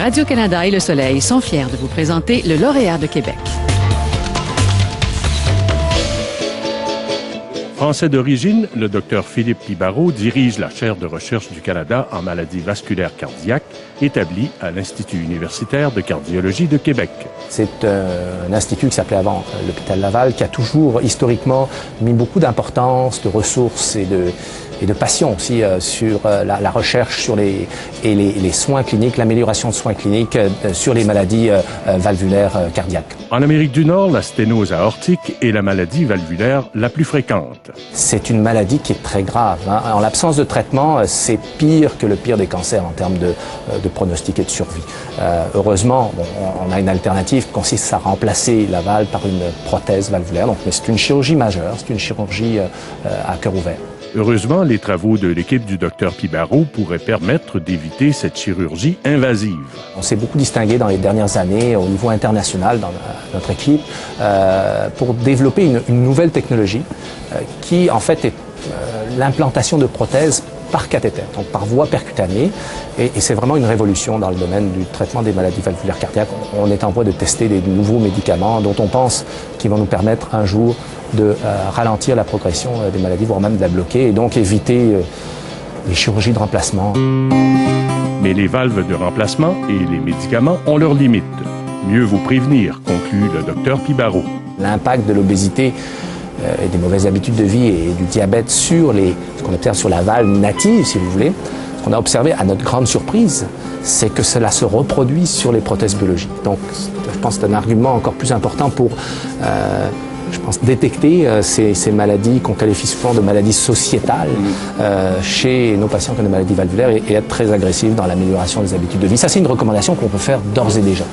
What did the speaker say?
Radio-Canada et Le Soleil sont fiers de vous présenter le lauréat de Québec. Français d'origine, le Dr Philippe Pibarot dirige la chaire de recherche du Canada en maladies vasculaires cardiaques, établie à l'Institut universitaire de cardiologie de Québec. C'est un institut qui s'appelait avant l'hôpital Laval, qui a toujours historiquement mis beaucoup d'importance, de ressources et de passion aussi sur la recherche sur les soins cliniques, l'amélioration de soins cliniques sur les maladies valvulaires cardiaques. En Amérique du Nord, la sténose aortique est la maladie valvulaire la plus fréquente. C'est une maladie qui est très grave. En l'absence de traitement, c'est pire que le pire des cancers en termes de pronostic et de survie. Heureusement, on a une alternative qui consiste à remplacer la valve par une prothèse valvulaire. Mais c'est une chirurgie majeure, c'est une chirurgie à cœur ouvert. Heureusement, les travaux de l'équipe du Dr Pibarot pourraient permettre d'éviter cette chirurgie invasive. On s'est beaucoup distingué dans les dernières années au niveau international dans notre équipe pour développer une nouvelle technologie qui en fait est l'implantation de prothèses par cathéter, donc par voie percutanée, et c'est vraiment une révolution dans le domaine du traitement des maladies valvulaires cardiaques. On est en voie de tester des nouveaux médicaments dont on pense qu'ils vont nous permettre un jour de ralentir la progression des maladies, voire même de la bloquer, et donc éviter les chirurgies de remplacement. Mais les valves de remplacement et les médicaments ont leurs limites. Mieux vaut prévenir, conclut le Dr Pibarot. L'impact de l'obésité et des mauvaises habitudes de vie et du diabète sur ce qu'on observe sur la valve native, si vous voulez, ce qu'on a observé à notre grande surprise, c'est que cela se reproduit sur les prothèses biologiques. Donc, je pense que c'est un argument encore plus important pour détecter ces maladies qu'on qualifie souvent de maladies sociétales chez nos patients qui ont des maladies valvulaires et être très agressifs dans l'amélioration des habitudes de vie. Ça, c'est une recommandation qu'on peut faire d'ores et déjà.